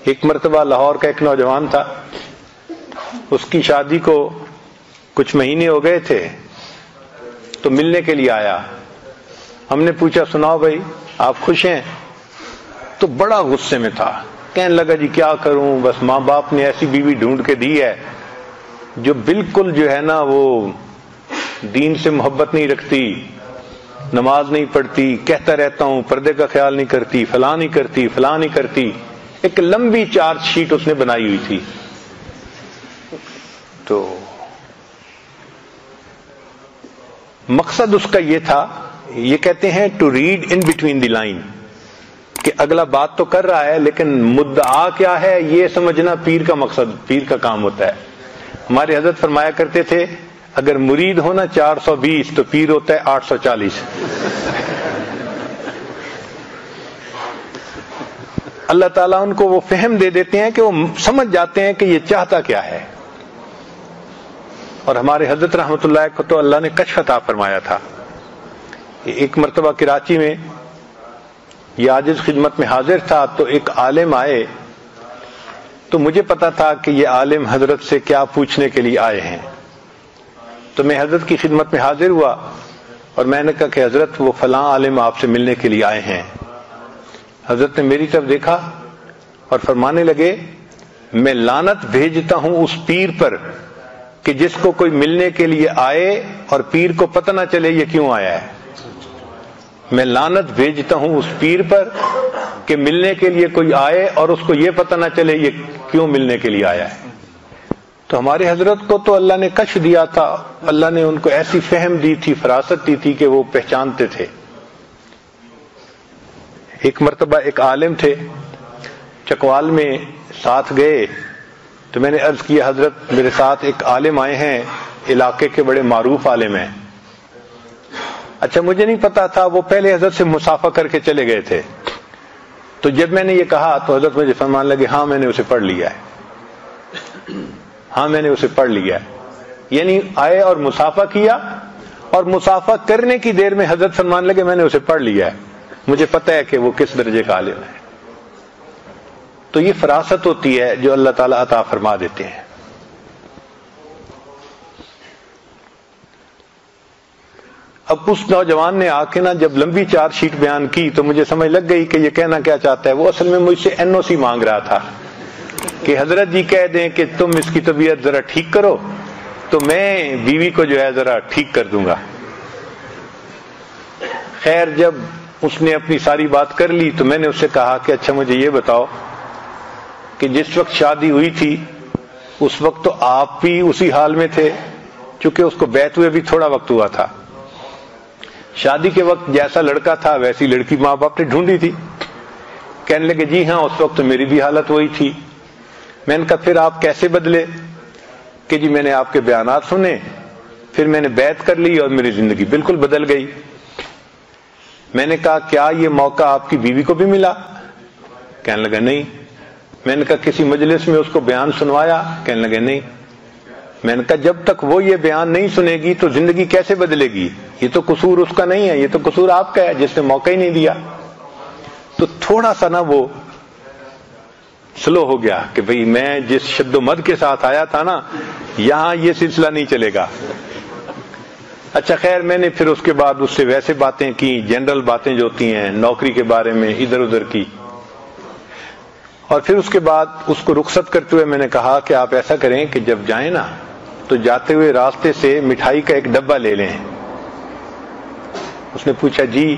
ایک مرتبہ لاہور کا ایک نوجوان تھا، اس کی شادی کو کچھ مہینے ہو گئے تھے تو ملنے کے لیے آیا. ہم نے پوچھا سناؤ بھائی آپ خوش ہیں؟ تو بڑا غصے میں تھا، کہنے لگا جی کیا کروں، بس ماں باپ نے ایسی بیوی ڈھونڈ کے دی ہے جو بالکل جو ہے نا وہ دین سے محبت نہیں رکھتی، نماز نہیں پڑھتی، کہتا رہتا ہوں پردے کا خیال نہیں کرتی، فلاں نہیں کرتی، فلاں نہیں کرتی. ایک لمبی چارج شیٹ اس نے بنائی ہوئی تھی. تو مقصد اس کا یہ تھا، یہ کہتے ہیں to read in between the line, کہ اگلا بات تو کر رہا ہے لیکن مدعا کیا ہے یہ سمجھنا پیر کا مقصد، پیر کا کام ہوتا ہے. ہمارے حضرت فرمایا کرتے تھے اگر مرید ہونا 420 تو پیر ہوتا ہے 840. اللہ تعالیٰ ان کو وہ فہم دے دیتے ہیں کہ وہ سمجھ جاتے ہیں کہ یہ چاہتا کیا ہے. اور ہمارے حضرت رحمت اللہ کو تو اللہ نے کشف عطا فرمایا تھا. ایک مرتبہ کراچی میں یہ عاجز خدمت میں حاضر تھا تو ایک عالم آئے، تو مجھے پتا تھا کہ یہ عالم حضرت سے کیا پوچھنے کے لیے آئے ہیں. تو میں حضرت کی خدمت میں حاضر ہوا اور میں نے کہا کہ حضرت وہ فلاں عالم آپ سے ملنے کے لیے آئے ہیں. حضرت نے میری طرف دیکھا اور فرمانے لگے میں لعنت بھیجتا ہوں اس پیر پر کہ جس کو کوئی ملنے کے لیے آئے اور پیر کو پتہ نہ چلے یہ کیوں آیا ہے. میں لعنت بھیجتا ہوں اس پیر پر کہ ملنے کے لیے کوئی آئے اور اس کو یہ پتہ نہ چلے یہ کیوں ملنے کے لیے آیا ہے. تو ہمارے حضرت کو تو اللہ نے کشف دیا تھا، اللہ نے ان کو ایسی فہم دی تھی، فراست دی تھی کہ وہ پہچانتے تھے. ایک مرتبہ ایک عالم تھے چکوال میں ساتھ گئے تو میں نے عرض کیا حضرت میرے ساتھ ایک عالم آئے ہیں، علاقے کے بڑے معروف عالم ہیں. اچھا مجھے نہیں پتا تھا، وہ پہلے حضرت سے مسافہ کر کے چلے گئے تھے. تو جب میں نے یہ کہا تو حضرت مجھے فرمان لگے ہاں میں نے اسے پڑھ لیا ہے، ہاں میں نے اسے پڑھ لیا ہے. یعنی آئے اور مسافہ کیا اور مسافہ کرنے کی دیر میں حضرت فرمان لگے میں نے اسے پڑھ لیا ہے، مجھے پتہ ہے کہ وہ کس درجے کا عالم ہے. تو یہ فراست ہوتی ہے جو اللہ تعالیٰ عطا فرما دیتے ہیں. اب اس نوجوان نے آ کے نا جب لمبی چارج شیٹ بیان کی تو مجھے سمجھ لگ گئی کہ یہ کہنا کیا چاہتا ہے. وہ اصل میں مجھ سے NOC مانگ رہا تھا کہ حضرت جی کہہ دیں کہ تم اس کی طبیعت ذرا ٹھیک کرو تو میں بیوی کو جو ہے ذرا ٹھیک کر دوں گا. خیر جب اس نے اپنی ساری بات کر لی تو میں نے اس سے کہا کہ اچھا مجھے یہ بتاؤ کہ جس وقت شادی ہوئی تھی اس وقت تو آپ بھی اسی حال میں تھے، چونکہ اس کو بیعت ہوئے بھی تھوڑا وقت ہوا تھا. شادی کے وقت جیسا لڑکا تھا ویسی لڑکی ماں باپ نے ڈھونڈی تھی. کہنے لگے جی ہاں اس وقت تو میری بھی حالت وہی تھی. میں نے کہا پھر آپ کیسے بدلے؟ کہ جی میں نے آپ کے بیانات سنے، پھر میں نے بیعت کر لی اور میری زندگی بالکل بدل گئی. میں نے کہا کیا یہ موقع آپ کی بیوی کو بھی ملا؟ کہنے لگا نہیں. میں نے کہا کسی مجلس میں اس کو بیان سنوایا؟ کہنے لگے نہیں. میں نے کہا جب تک وہ یہ بیان نہیں سنے گی تو زندگی کیسے بدلے گی؟ یہ تو قصور اس کا نہیں ہے، یہ تو قصور آپ کا ہے جس نے موقع ہی نہیں دیا. تو تھوڑا سا نا وہ سلو ہو گیا کہ بھئی میں جس شد و مد کے ساتھ آیا تھا نا یہاں یہ سلسلہ نہیں چلے گا. اچھا خیر میں نے پھر اس کے بعد اس سے ویسے باتیں کی، جنرل باتیں جو ہوتی ہیں نوکری کے بارے میں ادھر ادھر کی. اور پھر اس کے بعد اس کو رخصت کرتے ہوئے میں نے کہا کہ آپ ایسا کریں کہ جب جائیں نا تو جاتے ہوئے راستے سے مٹھائی کا ایک ڈبہ لے لیں. اس نے پوچھا جی؟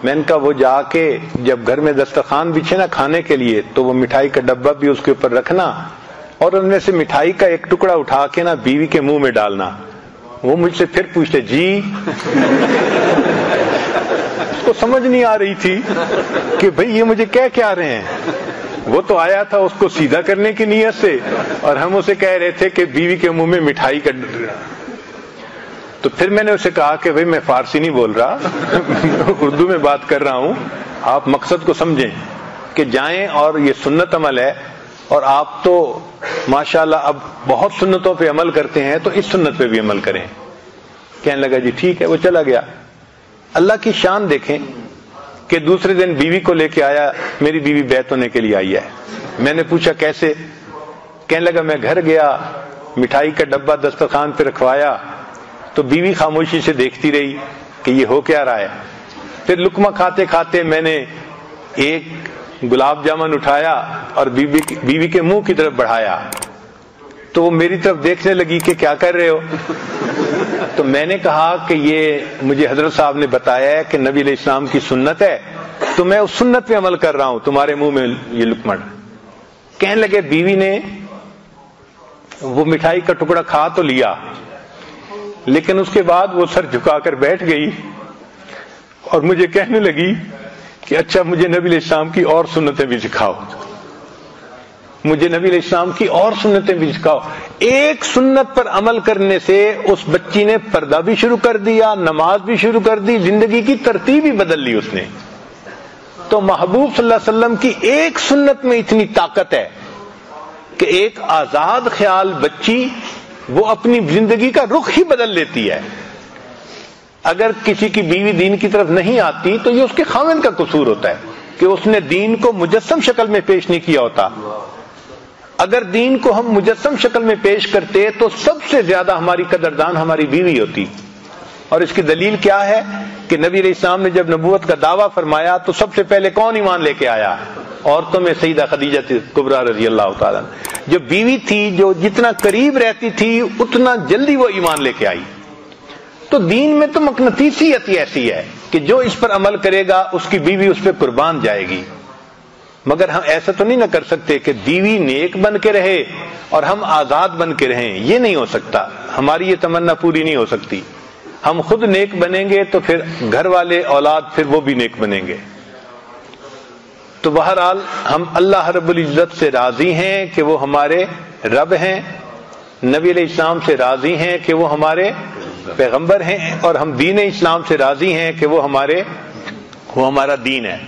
میں نے کہا وہ جا کے جب گھر میں دسترخوان بچھے نا کھانے کے لیے تو وہ مٹھائی کا ڈبہ بھی اس کے اوپر رکھنا اور ان میں سے مٹھائی کا ایک ٹکڑا اٹھا کے نا بیوی کے منہ میں ڈالنا. وہ مجھ سے پھر پوچھتے جی؟ اس کو سمجھ نہیں آ رہی تھی کہ بھئی یہ مجھے کہہ کیا رہے ہیں. وہ تو آیا تھا اس کو سیدھا کرنے کی نیت سے اور ہم اسے کہہ رہے تھے کہ بیوی کے منہ میں مٹھائی کا. تو پھر میں نے اسے کہا کہ بھئی میں فارسی نہیں بول رہا اردو میں بات کر رہا ہوں، آپ مقصد کو سمجھیں کہ جائیں اور یہ سنت عمل ہے اور آپ تو ماشاءاللہ اب بہت سنتوں پہ عمل کرتے ہیں تو اس سنت پہ بھی عمل کریں. کہنے لگا جی ٹھیک ہے. وہ چلا گیا. اللہ کی شان دیکھیں کہ دوسرے دن بیوی کو لے کے آیا، میری بیوی بیعت ہونے کے لیے آئی ہے. میں نے پوچھا کیسے؟ کہنے لگا میں گھر گیا, مٹھائی کا ڈبہ دسترخوان پہ رکھوایا تو بیوی خاموشی سے دیکھتی رہی کہ یہ ہو کیا رہا ہے. پھر لقمہ کھاتے کھاتے میں نے ایک گلاب جامن اٹھایا اور بیوی کے منہ کی طرف بڑھایا تو وہ میری طرف دیکھنے لگی کہ کیا کر رہے ہو. تو میں نے کہا کہ یہ مجھے حضرت صاحب نے بتایا ہے کہ نبی علیہ السلام کی سنت ہے تو میں اس سنت پہ عمل کر رہا ہوں, تمہارے منہ میں یہ لقمہ. کہنے لگے بیوی نے وہ مٹھائی کا ٹکڑا کھا تو لیا, لیکن اس کے بعد وہ سر جھکا کر بیٹھ گئی اور مجھے کہنے لگی کہ اچھا مجھے نبی علیہ السلام کی اور سنتیں بھی سکھاؤ, مجھے نبی علیہ السلام کی اور سنتیں بھی سکھاؤ. ایک سنت پر عمل کرنے سے اس بچی نے پردہ بھی شروع کر دیا, نماز بھی شروع کر دی, زندگی کی ترتیب ہی بدل لی اس نے. تو محبوب صلی اللہ علیہ وسلم کی ایک سنت میں اتنی طاقت ہے کہ ایک آزاد خیال بچی وہ اپنی زندگی کا رخ ہی بدل لیتی ہے. اگر کسی کی بیوی دین کی طرف نہیں آتی تو یہ اس کے خاوند کا قصور ہوتا ہے کہ اس نے دین کو مجسم شکل میں پیش نہیں کیا ہوتا. اگر دین کو ہم مجسم شکل میں پیش کرتے تو سب سے زیادہ ہماری قدردان ہماری بیوی ہوتی. اور اس کی دلیل کیا ہے کہ نبی علیہ السلام نے جب نبوت کا دعویٰ فرمایا تو سب سے پہلے کون ایمان لے کے آیا؟ عورتوں میں سیدہ خدیجہ کبریٰ رضی اللہ تعالیٰ, جو بیوی تھی, جو جتنا قریب رہتی تھی اتنا جلدی وہ ایمان لے کے آئی. تو دین میں تو مقناطیسیت ایسی ہے کہ جو اس پر عمل کرے گا اس کی بیوی اس پہ قربان جائے گی. مگر ہم ایسا تو نہیں نہ کر سکتے کہ بیوی نیک بن کے رہے اور ہم آزاد بن کے رہیں, یہ نہیں ہو سکتا. ہماری یہ تمنا پوری نہیں ہو سکتی. ہم خود نیک بنیں گے تو پھر گھر والے اولاد پھر وہ بھی نیک بنیں گے. تو بہرحال ہم اللہ رب العزت سے راضی ہیں کہ وہ ہمارے رب ہیں, نبی علیہ السلام سے راضی ہیں کہ وہ ہمارے پیغمبر ہیں, اور ہم دین اسلام سے راضی ہیں کہ وہ ہمارا دین ہے.